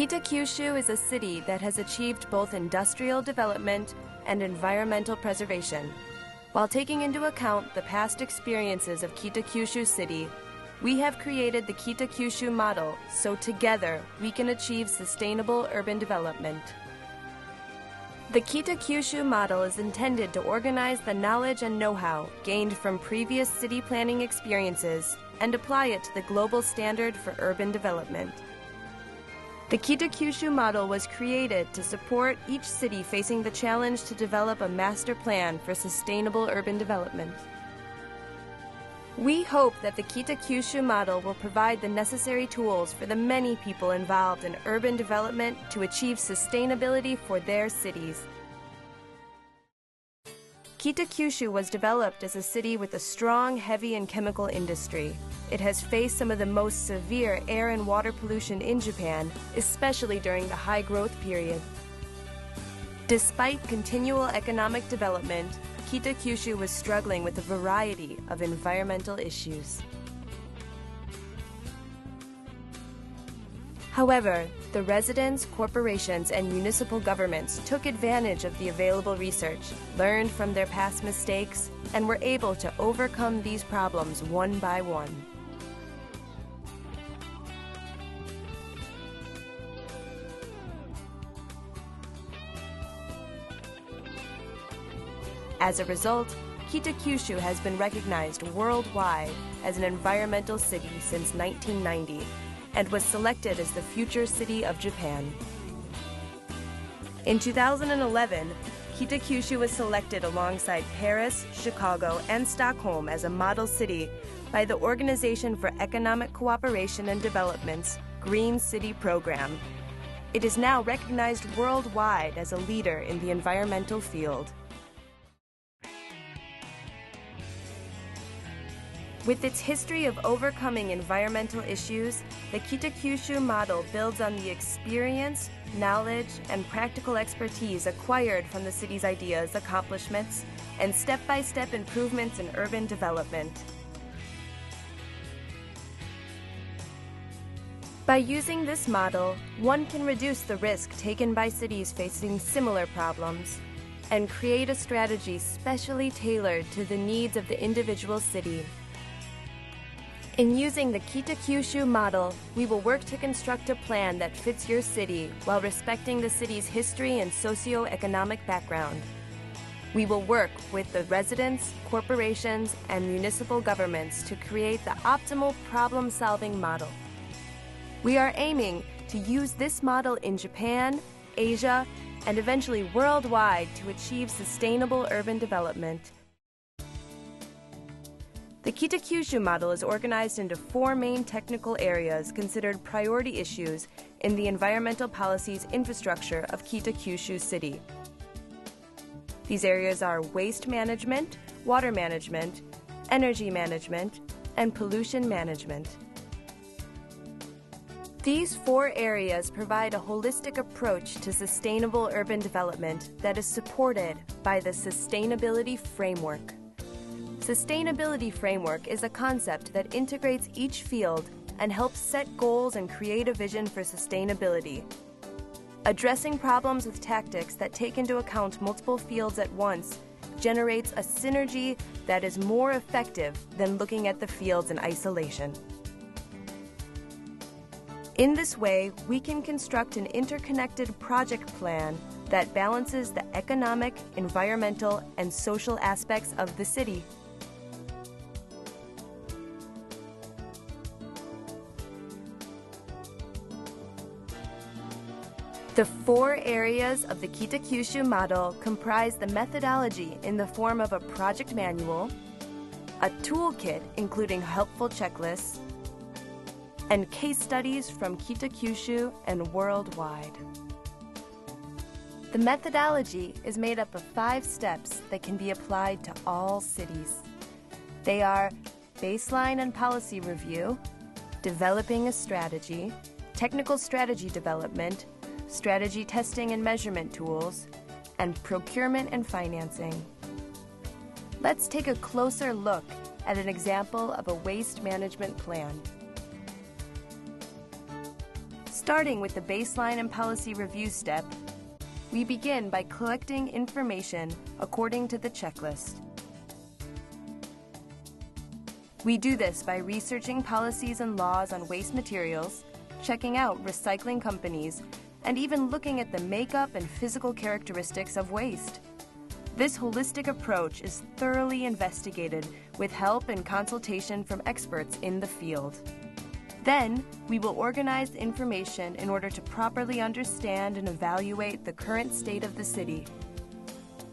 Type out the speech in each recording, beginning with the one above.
Kitakyushu is a city that has achieved both industrial development and environmental preservation. While taking into account the past experiences of Kitakyushu City, we have created the Kitakyushu model so together we can achieve sustainable urban development. The Kitakyushu model is intended to organize the knowledge and know-how gained from previous city planning experiences and apply it to the global standard for urban development. The Kitakyushu model was created to support each city facing the challenge to develop a master plan for sustainable urban development. We hope that the Kitakyushu model will provide the necessary tools for the many people involved in urban development to achieve sustainability for their cities. Kitakyushu was developed as a city with a strong heavy and chemical industry. It has faced some of the most severe air and water pollution in Japan, especially during the high growth period. Despite continual economic development, Kitakyushu was struggling with a variety of environmental issues. However, the residents, corporations, and municipal governments took advantage of the available research, learned from their past mistakes, and were able to overcome these problems one by one. As a result, Kitakyushu has been recognized worldwide as an environmental city since 1990 and was selected as the future city of Japan. In 2011, Kitakyushu was selected alongside Paris, Chicago, and Stockholm as a model city by the Organization for Economic Cooperation and Development's Green City Program. It is now recognized worldwide as a leader in the environmental field. With its history of overcoming environmental issues, the Kitakyushu model builds on the experience, knowledge, and practical expertise acquired from the city's ideas, accomplishments, and step-by-step improvements in urban development. By using this model, one can reduce the risk taken by cities facing similar problems and create a strategy specially tailored to the needs of the individual city. In using the Kitakyushu model, we will work to construct a plan that fits your city while respecting the city's history and socio-economic background. We will work with the residents, corporations, and municipal governments to create the optimal problem-solving model. We are aiming to use this model in Japan, Asia, and eventually worldwide to achieve sustainable urban development. The Kitakyushu model is organized into 4 main technical areas considered priority issues in the environmental policies infrastructure of Kitakyushu City. These areas are waste management, water management, energy management, and pollution management. These 4 areas provide a holistic approach to sustainable urban development that is supported by the Sustainability Framework. Sustainability Framework is a concept that integrates each field and helps set goals and create a vision for sustainability. Addressing problems with tactics that take into account multiple fields at once generates a synergy that is more effective than looking at the fields in isolation. In this way, we can construct an interconnected project plan that balances the economic, environmental, and social aspects of the city. The 4 areas of the Kitakyushu model comprise the methodology in the form of a project manual, a toolkit including helpful checklists, and case studies from Kitakyushu and worldwide. The methodology is made up of 5 steps that can be applied to all cities. They are baseline and policy review, developing a strategy, technical strategy development, strategy testing and measurement tools, and procurement and financing. Let's take a closer look at an example of a waste management plan. Starting with the baseline and policy review step, we begin by collecting information according to the checklist. We do this by researching policies and laws on waste materials, checking out recycling companies, and even looking at the makeup and physical characteristics of waste. This holistic approach is thoroughly investigated with help and consultation from experts in the field. Then, we will organize the information in order to properly understand and evaluate the current state of the city.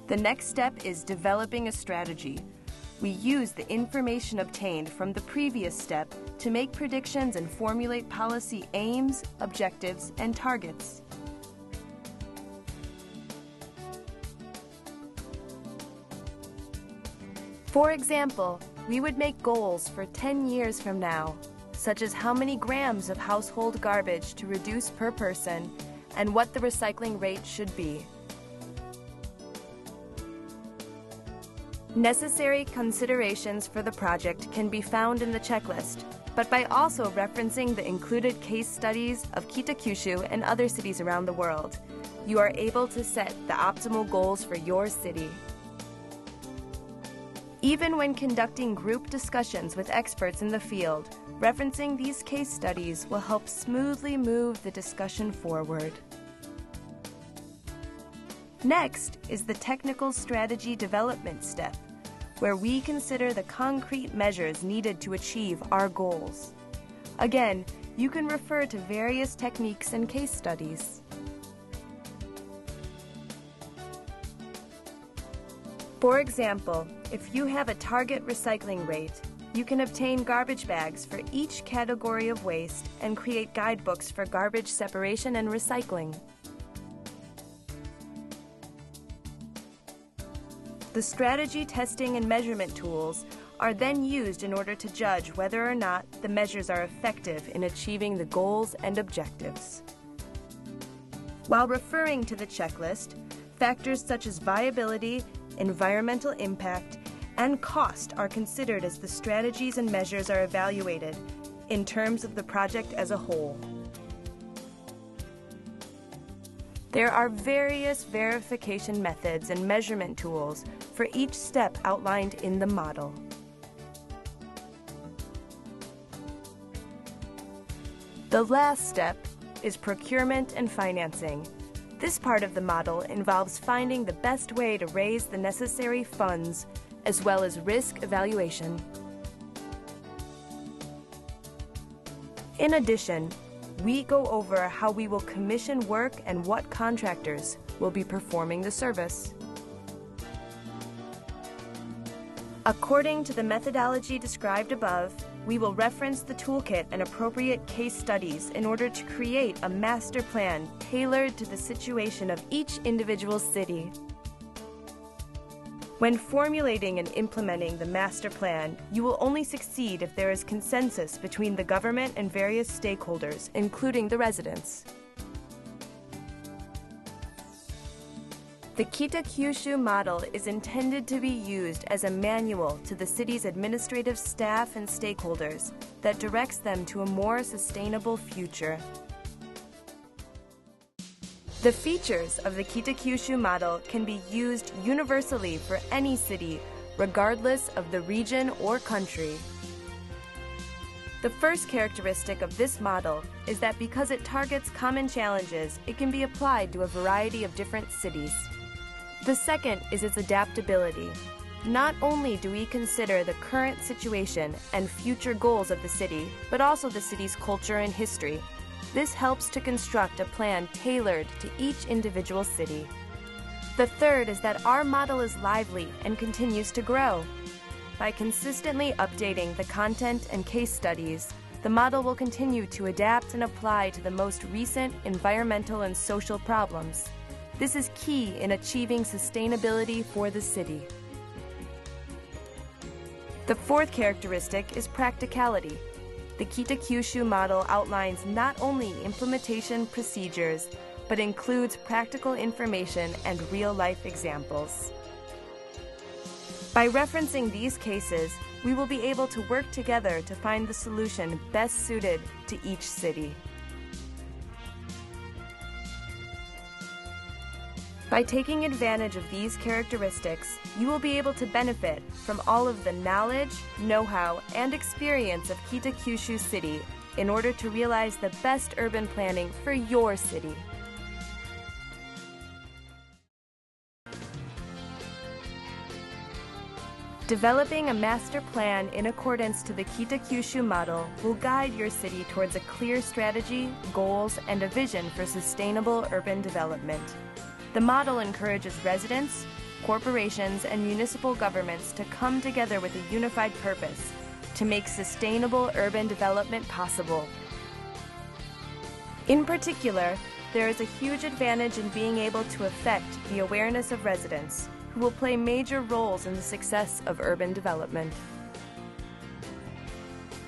The next step is developing a strategy. We use the information obtained from the previous step to make predictions and formulate policy aims, objectives, and targets. For example, we would make goals for 10 years from now, such as how many grams of household garbage to reduce per person and what the recycling rate should be. Necessary considerations for the project can be found in the checklist, but by also referencing the included case studies of Kitakyushu and other cities around the world, you are able to set the optimal goals for your city. Even when conducting group discussions with experts in the field, referencing these case studies will help smoothly move the discussion forward. Next is the technical strategy development step, where we consider the concrete measures needed to achieve our goals. Again, you can refer to various techniques and case studies. For example, if you have a target recycling rate, you can obtain garbage bags for each category of waste and create guidebooks for garbage separation and recycling. The strategy testing and measurement tools are then used in order to judge whether or not the measures are effective in achieving the goals and objectives. While referring to the checklist, factors such as viability, environmental impact, and cost are considered as the strategies and measures are evaluated in terms of the project as a whole. There are various verification methods and measurement tools for each step outlined in the model. The last step is procurement and financing. This part of the model involves finding the best way to raise the necessary funds, as well as risk evaluation. In addition, we go over how we will commission work and what contractors will be performing the service. According to the methodology described above, we will reference the toolkit and appropriate case studies in order to create a master plan tailored to the situation of each individual city. When formulating and implementing the master plan, you will only succeed if there is consensus between the government and various stakeholders, including the residents. The Kitakyushu model is intended to be used as a manual to the city's administrative staff and stakeholders that directs them to a more sustainable future. The features of the Kitakyushu model can be used universally for any city, regardless of the region or country. The first characteristic of this model is that because it targets common challenges, it can be applied to a variety of different cities. The second is its adaptability. Not only do we consider the current situation and future goals of the city, but also the city's culture and history. This helps to construct a plan tailored to each individual city. The third is that our model is lively and continues to grow. By consistently updating the content and case studies, the model will continue to adapt and apply to the most recent environmental and social problems. This is key in achieving sustainability for the city. The fourth characteristic is practicality. The Kitakyushu model outlines not only implementation procedures, but includes practical information and real-life examples. By referencing these cases, we will be able to work together to find the solution best suited to each city. By taking advantage of these characteristics, you will be able to benefit from all of the knowledge, know-how, and experience of Kitakyushu City in order to realize the best urban planning for your city. Developing a master plan in accordance to the Kitakyushu model will guide your city towards a clear strategy, goals, and a vision for sustainable urban development. The model encourages residents, corporations, and municipal governments to come together with a unified purpose to make sustainable urban development possible. In particular, there is a huge advantage in being able to affect the awareness of residents, who will play major roles in the success of urban development.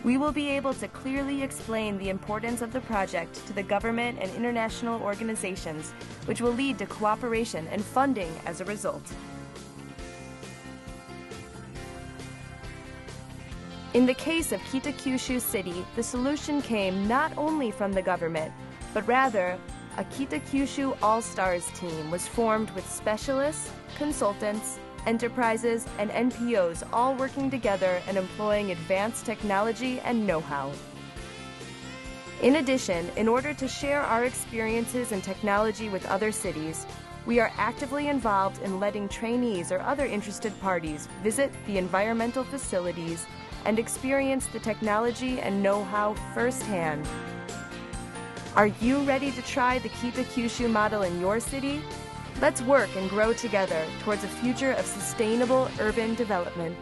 We will be able to clearly explain the importance of the project to the government and international organizations, which will lead to cooperation and funding as a result. In the case of Kitakyushu City, the solution came not only from the government, but rather a Kitakyushu All-Stars team was formed with specialists, consultants, enterprises, and NPOs all working together and employing advanced technology and know-how. In addition, in order to share our experiences and technology with other cities, we are actively involved in letting trainees or other interested parties visit the environmental facilities and experience the technology and know-how firsthand. Are you ready to try the Kitakyushu model in your city? Let's work and grow together towards a future of sustainable urban development.